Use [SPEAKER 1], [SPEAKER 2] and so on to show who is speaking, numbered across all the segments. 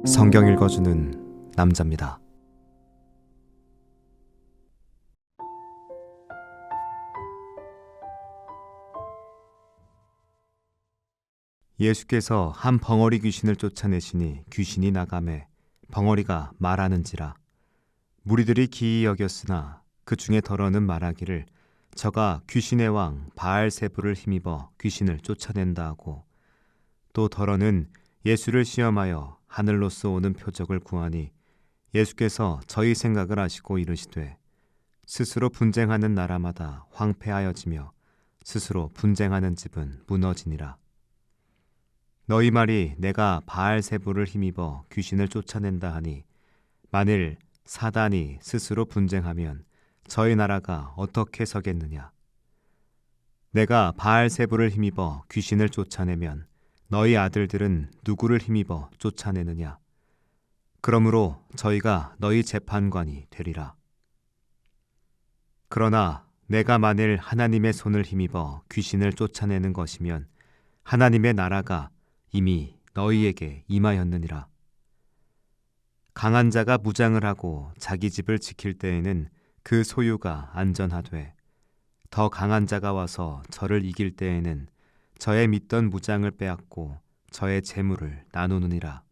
[SPEAKER 1] 성경 읽어주는 남자입니다. 예수께서 한 벙어리 귀신을 쫓아내시니 귀신이 나가매 벙어리가 말하는지라. 무리들이 기이 여겼으나 그 중에 더러는 말하기를 저가 귀신의 왕 바알세불을 힘입어 귀신을 쫓아낸다 하고, 또 더러는 예수를 시험하여 하늘로서 오는 표적을 구하니 예수께서 저희 생각을 아시고 이르시되 스스로 분쟁하는 나라마다 황폐하여지며 스스로 분쟁하는 집은 무너지니라. 너희 말이 내가 바알세불을 힘입어 귀신을 쫓아낸다 하니 만일 사단이 스스로 분쟁하면 저희 나라가 어떻게 서겠느냐. 내가 바알세불을 힘입어 귀신을 쫓아내면 너희 아들들은 누구를 힘입어 쫓아내느냐. 그러므로 저희가 너희 재판관이 되리라. 그러나 내가 만일 하나님의 손을 힘입어 귀신을 쫓아내는 것이면 하나님의 나라가 이미 너희에게 임하였느니라. 강한 자가 무장을 하고 자기 집을 지킬 때에는 그 소유가 안전하되, 더 강한 자가 와서 저를 이길 때에는 저의 믿던 무장을 빼앗고 저의 재물을 나누느니라.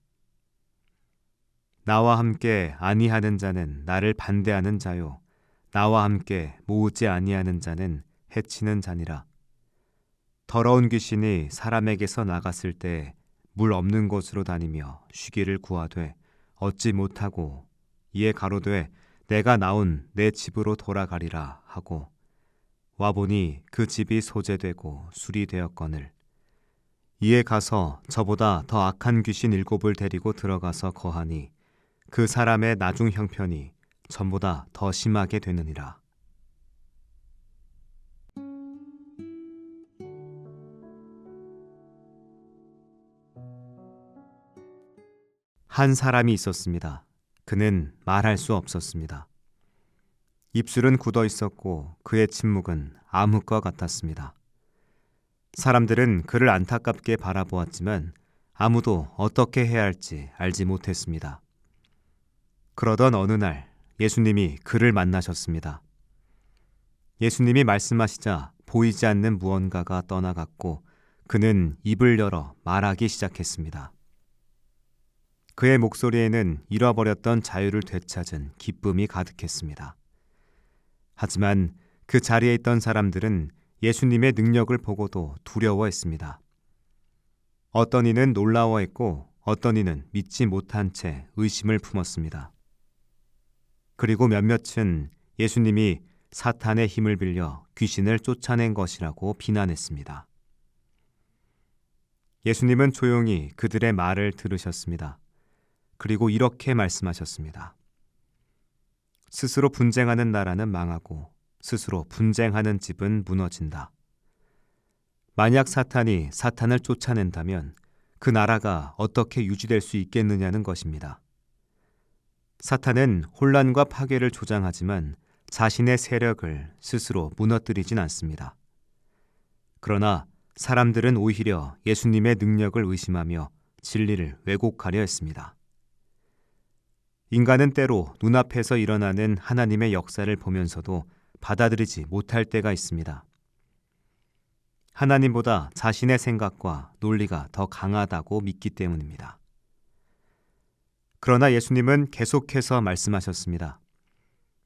[SPEAKER 1] 나와 함께 아니하는 자는 나를 반대하는 자요, 나와 함께 모으지 아니하는 자는 해치는 자니라. 더러운 귀신이 사람에게서 나갔을 때 물 없는 곳으로 다니며 쉬기를 구하되 얻지 못하고 이에 가로되 내가 나온 내 집으로 돌아가리라 하고, 와보니 그 집이 소재되고 술이 되었거늘 이에 가서 저보다 더 악한 귀신 7을 데리고 들어가서 거하니 그 사람의 나중 형편이 전보다 더 심하게 되느니라. 한 사람이 있었습니다. 그는 말할 수 없었습니다. 입술은 굳어 있었고 그의 침묵은 암흑과 같았습니다. 사람들은 그를 안타깝게 바라보았지만 아무도 어떻게 해야 할지 알지 못했습니다. 그러던 어느 날 예수님이 그를 만나셨습니다. 예수님이 말씀하시자 보이지 않는 무언가가 떠나갔고 그는 입을 열어 말하기 시작했습니다. 그의 목소리에는 잃어버렸던 자유를 되찾은 기쁨이 가득했습니다. 하지만 그 자리에 있던 사람들은 예수님의 능력을 보고도 두려워했습니다. 어떤 이는 놀라워했고 어떤 이는 믿지 못한 채 의심을 품었습니다. 그리고 몇몇은 예수님이 사탄의 힘을 빌려 귀신을 쫓아낸 것이라고 비난했습니다. 예수님은 조용히 그들의 말을 들으셨습니다. 그리고 이렇게 말씀하셨습니다. 스스로 분쟁하는 나라는 망하고 스스로 분쟁하는 집은 무너진다. 만약 사탄이 사탄을 쫓아낸다면 그 나라가 어떻게 유지될 수 있겠느냐는 것입니다. 사탄은 혼란과 파괴를 조장하지만 자신의 세력을 스스로 무너뜨리진 않습니다. 그러나 사람들은 오히려 예수님의 능력을 의심하며 진리를 왜곡하려 했습니다. 인간은 때로 눈앞에서 일어나는 하나님의 역사를 보면서도 받아들이지 못할 때가 있습니다. 하나님보다 자신의 생각과 논리가 더 강하다고 믿기 때문입니다. 그러나 예수님은 계속해서 말씀하셨습니다.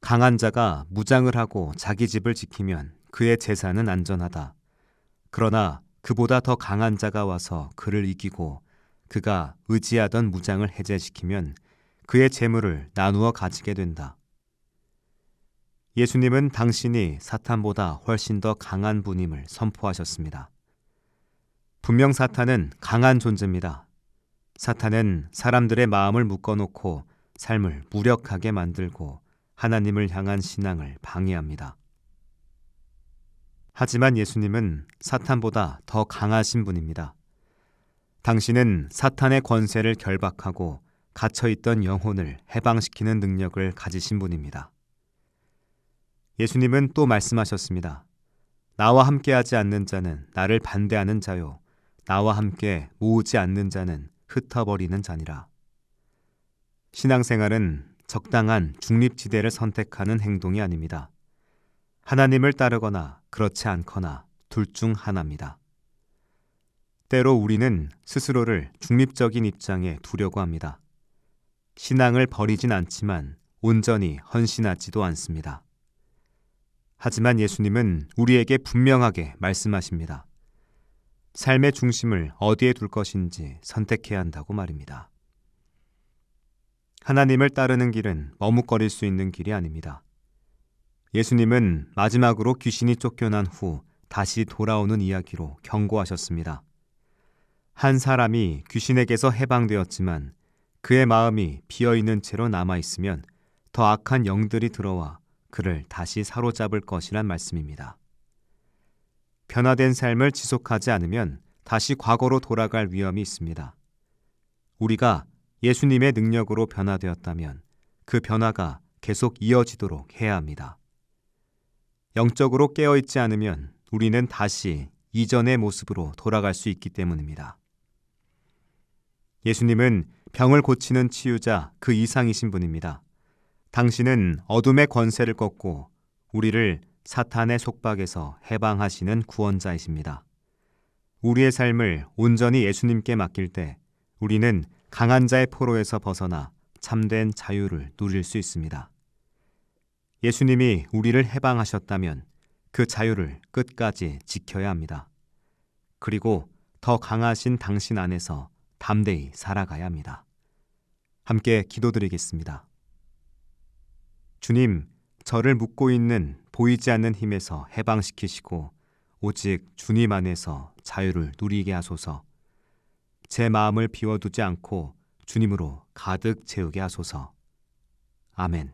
[SPEAKER 1] 강한 자가 무장을 하고 자기 집을 지키면 그의 재산은 안전하다. 그러나 그보다 더 강한 자가 와서 그를 이기고 그가 의지하던 무장을 해제시키면 그의 재물을 나누어 가지게 된다. 예수님은 당신이 사탄보다 훨씬 더 강한 분임을 선포하셨습니다. 분명 사탄은 강한 존재입니다. 사탄은 사람들의 마음을 묶어놓고 삶을 무력하게 만들고 하나님을 향한 신앙을 방해합니다. 하지만 예수님은 사탄보다 더 강하신 분입니다. 당신은 사탄의 권세를 결박하고 갇혀있던 영혼을 해방시키는 능력을 가지신 분입니다. 예수님은 또 말씀하셨습니다. 나와 함께하지 않는 자는 나를 반대하는 자요, 나와 함께 모으지 않는 자는 흩어버리는 자니라. 신앙생활은 적당한 중립지대를 선택하는 행동이 아닙니다. 하나님을 따르거나 그렇지 않거나 둘 중 하나입니다. 때로 우리는 스스로를 중립적인 입장에 두려고 합니다. 신앙을 버리진 않지만 온전히 헌신하지도 않습니다. 하지만 예수님은 우리에게 분명하게 말씀하십니다. 삶의 중심을 어디에 둘 것인지 선택해야 한다고 말입니다. 하나님을 따르는 길은 머뭇거릴 수 있는 길이 아닙니다. 예수님은 마지막으로 귀신이 쫓겨난 후 다시 돌아오는 이야기로 경고하셨습니다. 한 사람이 귀신에게서 해방되었지만 그의 마음이 비어있는 채로 남아있으면 더 악한 영들이 들어와 그를 다시 사로잡을 것이란 말씀입니다. 변화된 삶을 지속하지 않으면 다시 과거로 돌아갈 위험이 있습니다. 우리가 예수님의 능력으로 변화되었다면 그 변화가 계속 이어지도록 해야 합니다. 영적으로 깨어있지 않으면 우리는 다시 이전의 모습으로 돌아갈 수 있기 때문입니다. 예수님은 병을 고치는 치유자 그 이상이신 분입니다. 당신은 어둠의 권세를 꺾고 우리를 사탄의 속박에서 해방하시는 구원자이십니다. 우리의 삶을 온전히 예수님께 맡길 때 우리는 강한 자의 포로에서 벗어나 참된 자유를 누릴 수 있습니다. 예수님이 우리를 해방하셨다면 그 자유를 끝까지 지켜야 합니다. 그리고 더 강하신 당신 안에서 담대히 살아가야 합니다. 함께 기도드리겠습니다. 주님, 저를 묶고 있는 보이지 않는 힘에서 해방시키시고 오직 주님 안에서 자유를 누리게 하소서. 제 마음을 비워두지 않고 주님으로 가득 채우게 하소서. 아멘.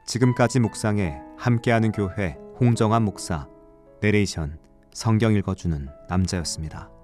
[SPEAKER 1] 지금까지 묵상에 함께하는 교회 홍정환 목사, 내레이션 성경 읽어주는 남자였습니다.